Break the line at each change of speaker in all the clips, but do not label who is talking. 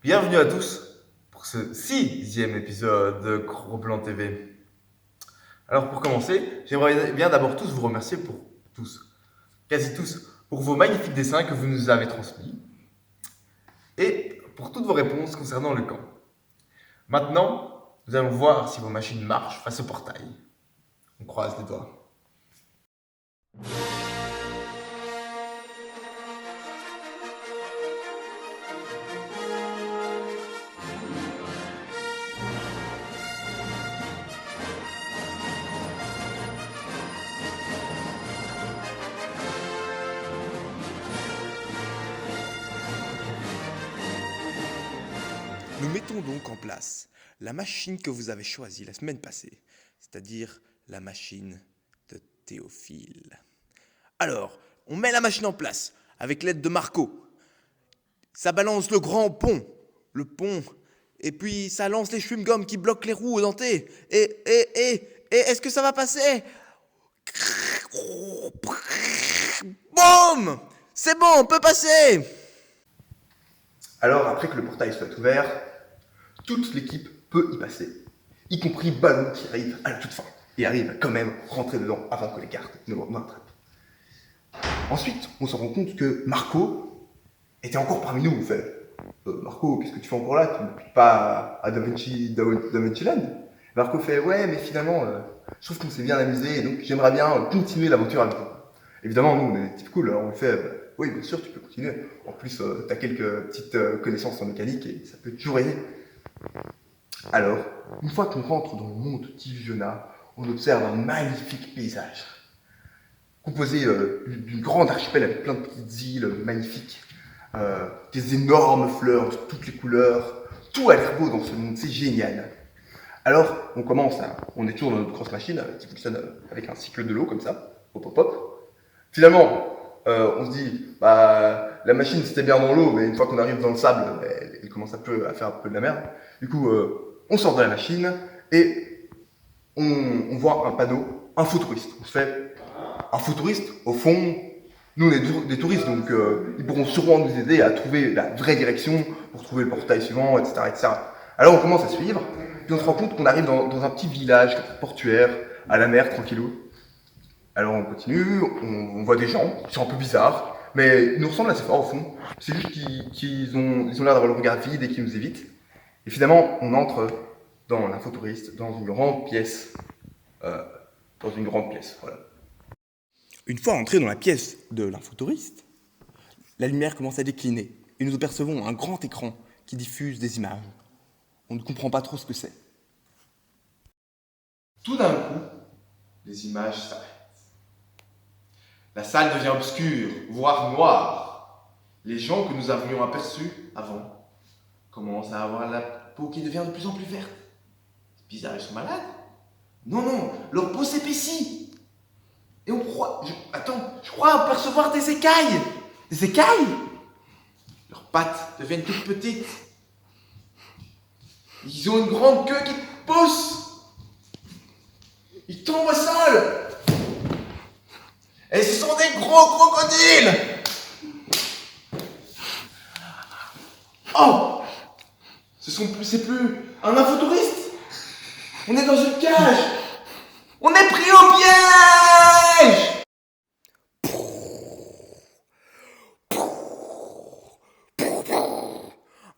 Bienvenue à tous pour ce sixième épisode de Cro-Blanc TV. Alors pour commencer, j'aimerais bien d'abord tous vous remercier pour quasi tous, pour vos magnifiques dessins que vous nous avez transmis et pour toutes vos réponses concernant le camp. Maintenant, nous allons voir si vos machines marchent face au portail. On croise les doigts.
Nous mettons donc en place la machine que vous avez choisie la semaine passée, c'est-à-dire la machine de Théophile. Alors, on met la machine en place avec l'aide de Marco. Ça balance le grand pont, et puis ça lance les chewing-gums qui bloquent les roues dentées. Et est-ce que ça va passer? Boum! C'est bon, on peut passer!
Alors, après que le portail soit ouvert, toute l'équipe peut y passer, y compris Balou qui arrive à la toute fin et arrive à quand même rentrer dedans avant que les gardes ne l'attrapent. Ensuite, on se rend compte que Marco était encore parmi nous, en fait. Marco, qu'est-ce que tu fais encore là? Tu n'appliques pas à Da Vinci Land? Marco fait, ouais, mais finalement, je trouve qu'on s'est bien amusé, donc j'aimerais bien continuer l'aventure avec toi. Évidemment, nous, on est des types cool, alors on lui fait, oui, bien sûr, tu peux continuer. En plus, t'as quelques petites connaissances en mécanique et ça peut toujours aider. Alors, une fois qu'on rentre dans le monde d'Illusiona, on observe un magnifique paysage, composé d'une grande archipel avec plein de petites îles magnifiques, des énormes fleurs de toutes les couleurs, tout a l'air beau dans ce monde, c'est génial. Alors, on est toujours dans notre grosse machine qui fonctionne avec un cycle de l'eau comme ça, hop hop hop. Finalement, on se dit, la machine c'était bien dans l'eau, mais une fois qu'on arrive dans le sable, elle commence à faire un peu de la merde. Du coup, on sort de la machine et on voit un panneau, info touriste. On se fait, info touriste, au fond, nous on est des touristes, donc ils pourront sûrement nous aider à trouver la vraie direction pour trouver le portail suivant, etc., etc. Alors on commence à suivre, puis on se rend compte qu'on arrive dans un petit village portuaire, à la mer, tranquillou. Alors on continue, on voit des gens qui sont un peu bizarres, mais ils nous ressemblent assez fort au fond. C'est juste qu'ils ont l'air d'avoir le regard vide et qu'ils nous évitent. Et finalement, on entre dans l'infotouriste, dans une grande pièce. Voilà.
Une fois entrés dans la pièce de l'infotouriste, la lumière commence à décliner et nous apercevons un grand écran qui diffuse des images. On ne comprend pas trop ce que c'est.
Tout d'un coup, les images s'arrêtent. La salle devient obscure, voire noire. Les gens que nous avions aperçus avant commencent à avoir la peau qui devient de plus en plus verte. C'est bizarre, ils sont malades? Non, leur peau s'épaissit. Et on croit... je crois apercevoir des écailles. Des écailles? Leurs pattes deviennent toutes petites. Ils ont une grande queue qui pousse. Ils tombent au sol. Et ce sont des gros crocodiles. Oh! C'est plus un infotouriste. On est dans une cage. On est pris au piège.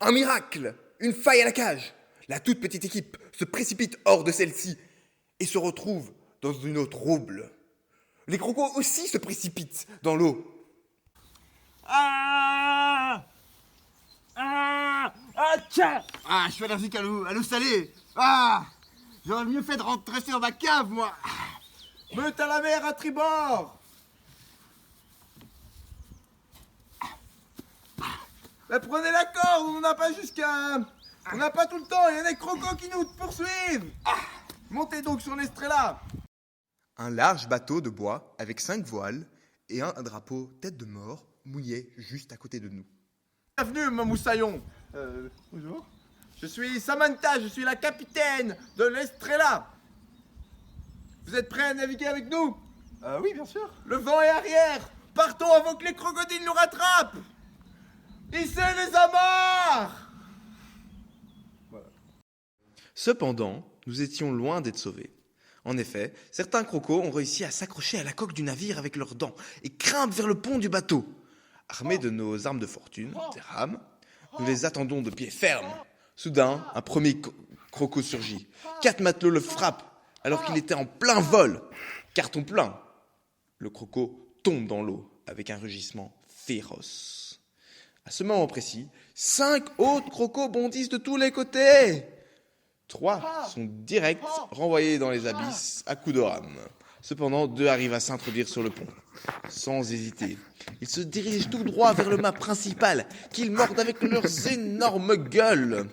Un miracle! Une faille à la cage! La toute petite équipe se précipite hors de celle-ci et se retrouve dans une eau trouble. Les crocos aussi se précipitent dans l'eau.
Tiens. Je suis allergique à l'eau salée. J'aurais mieux fait de rester dans ma cave, moi. Meute à la mer à tribord. Mais prenez la corde, on n'a pas on n'a pas tout le temps, il y a des crocos qui nous poursuivent. Montez donc sur l'Estrella.
Un large bateau de bois avec 5 voiles et un drapeau tête de mort mouillé juste à côté de nous.
Bienvenue, mon moussaillon. Bonjour. Je suis Samantha, je suis la capitaine de l'Estrella. Vous êtes prêts à naviguer avec nous? Oui, bien sûr. Le vent est arrière. Partons avant que les crocodiles nous rattrapent. Hissez les amarres.
Cependant, nous étions loin d'être sauvés. En effet, certains crocos ont réussi à s'accrocher à la coque du navire avec leurs dents et grimpent vers le pont du bateau. Armés de nos armes de fortune, des rames, nous les attendons de pied ferme. Soudain, un premier croco surgit. 4 matelots le frappent alors qu'il était en plein vol. Carton plein. Le croco tombe dans l'eau avec un rugissement féroce. À ce moment précis, 5 autres crocos bondissent de tous les côtés. 3 sont directs renvoyés dans les abysses à coups de rame. Cependant, 2 arrivent à s'introduire sur le pont. Sans hésiter, ils se dirigent tout droit vers le mât principal qu'ils mordent avec leurs énormes gueules.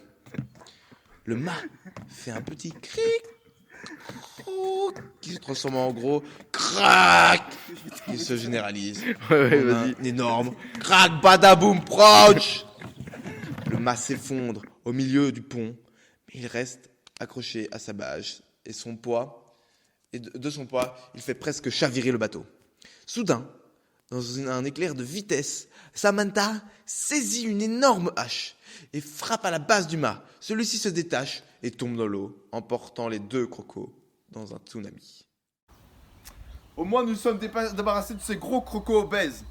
Le mât fait un petit cric qui se transforme en gros crac qui se généralise. Un énorme crac badaboum proche. Le mât s'effondre au milieu du pont, mais il reste accroché à sa bâche et son poids. Et de son poids, il fait presque chavirer le bateau. Soudain, dans un éclair de vitesse, Samantha saisit une énorme hache et frappe à la base du mât. Celui-ci se détache et tombe dans l'eau, emportant les 2 crocos dans un tsunami.
Au moins, nous sommes débarrassés de ces gros crocos obèses.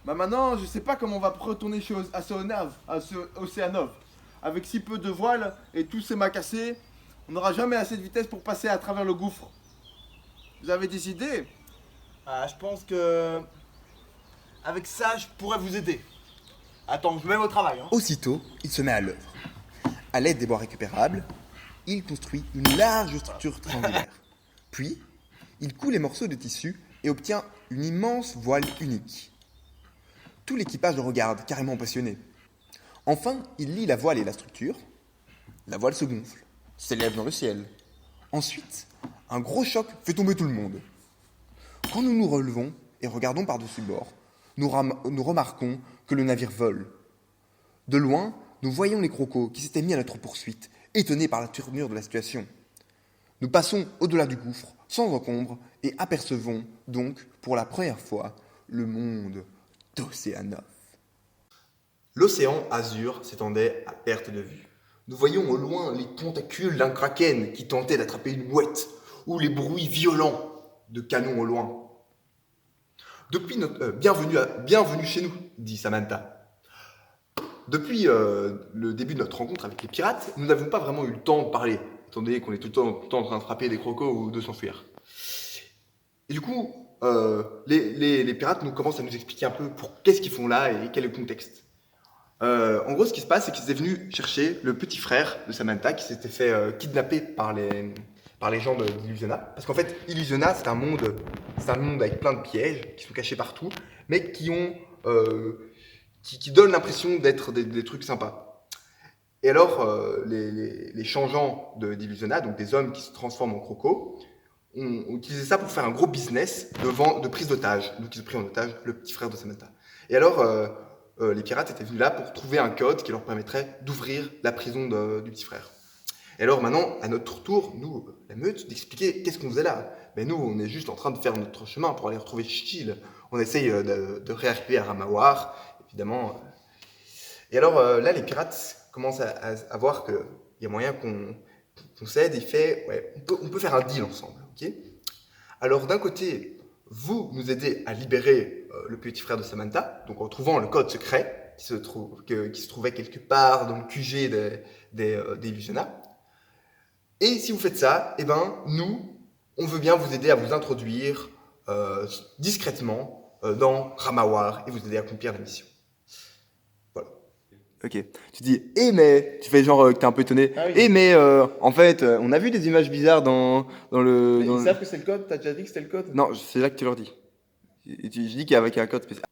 Bah maintenant, je sais pas comment on va retourner chez Océanov. Avec si peu de voiles et tous ces mâts cassés, on n'aura jamais assez de vitesse pour passer à travers le gouffre. Vous avez des idées?
Je pense que avec ça, je pourrais vous aider. Attends, je me mets au travail.
Aussitôt, il se met à l'œuvre. À l'aide des bois récupérables, il construit une large structure triangulaire. Puis, il coud les morceaux de tissu et obtient une immense voile unique. Tout l'équipage le regarde, carrément passionné. Enfin, il lie la voile et la structure. La voile se gonfle, s'élève dans le ciel. Ensuite, un gros choc fait tomber tout le monde. Quand nous nous relevons et regardons par-dessus bord, nous remarquons que le navire vole. De loin, nous voyons les crocos qui s'étaient mis à notre poursuite, étonnés par la tournure de la situation. Nous passons au-delà du gouffre, sans encombre, et apercevons donc, pour la première fois, le monde d'Océanov. L'océan azur s'étendait à perte de vue. Nous voyions au loin les tentacules d'un kraken qui tentait d'attraper une mouette, ou les bruits violents de canons au loin. Depuis notre bienvenue chez nous, dit Samantha. Depuis le début de notre rencontre avec les pirates, nous n'avons pas vraiment eu le temps de parler, étant donné qu'on est tout le temps en train de frapper des crocos ou de s'enfuir. Et du coup, les pirates nous commencent à nous expliquer un peu qu'est-ce qu'ils font là et quel est le contexte. En gros, ce qui se passe, c'est qu'ils étaient venus chercher le petit frère de Samantha qui s'était fait kidnapper par les gens d'Illusiona. Parce qu'en fait, Illusiona, c'est un monde avec plein de pièges qui sont cachés partout, mais qui donnent l'impression d'être des trucs sympas. Et alors, les changeants d'Illusiona, donc des hommes qui se transforment en crocos, ont utilisé ça pour faire un gros business de prise d'otage. Donc, ils ont pris en otage le petit frère de Samantha. Et alors, les pirates étaient venus là pour trouver un code qui leur permettrait d'ouvrir la prison du petit frère. Et alors maintenant, à notre tour, nous, la meute, d'expliquer qu'est-ce qu'on faisait là. Mais nous, on est juste en train de faire notre chemin pour aller retrouver Chichil. On essaye de réarriver à Ramawar, évidemment. Et alors là, les pirates commencent à voir qu'il y a moyen qu'on s'aide. Il fait, ouais, on peut faire un deal ensemble, ok? Alors d'un côté, vous nous aidez à libérer le petit frère de Samantha, donc en trouvant le code secret qui se trouvait quelque part dans le QG des Illusiona. Et si vous faites ça, eh ben, nous, on veut bien vous aider à vous introduire discrètement dans Ramawar et vous aider à accomplir la mission. Voilà. Ok. Tu dis, mais, tu fais genre que t'es un peu étonné. Ah oui. Mais, en fait, on a vu des images bizarres dans le...
Ils savent que c'est le code? T'as déjà dit que c'était le code?
Non, c'est là que tu leur dis. Je dis qu'il y avait un code spécial.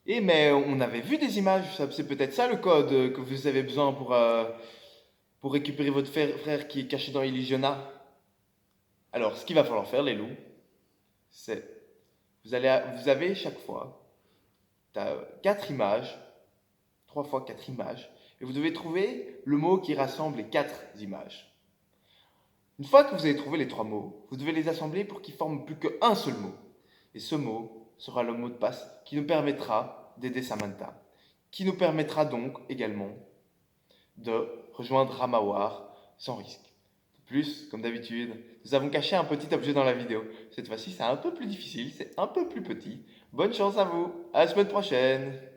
Mais on avait vu des images, c'est peut-être ça le code que vous avez besoin pour récupérer votre frère qui est caché dans Illusiona. Alors, ce qu'il va falloir faire, les loups, c'est... Vous avez chaque fois 4 images, 3 fois 4 images, et vous devez trouver le mot qui rassemble les 4 images. Une fois que vous avez trouvé les 3 mots, vous devez les assembler pour qu'ils forment plus qu'un seul mot. Et ce mot sera le mot de passe qui nous permettra d'aider Samantha, qui nous permettra donc également de rejoindre Ramawar sans risque. De plus, comme d'habitude, nous avons caché un petit objet dans la vidéo. Cette fois-ci, c'est un peu plus difficile, c'est un peu plus petit. Bonne chance à vous, à la semaine prochaine!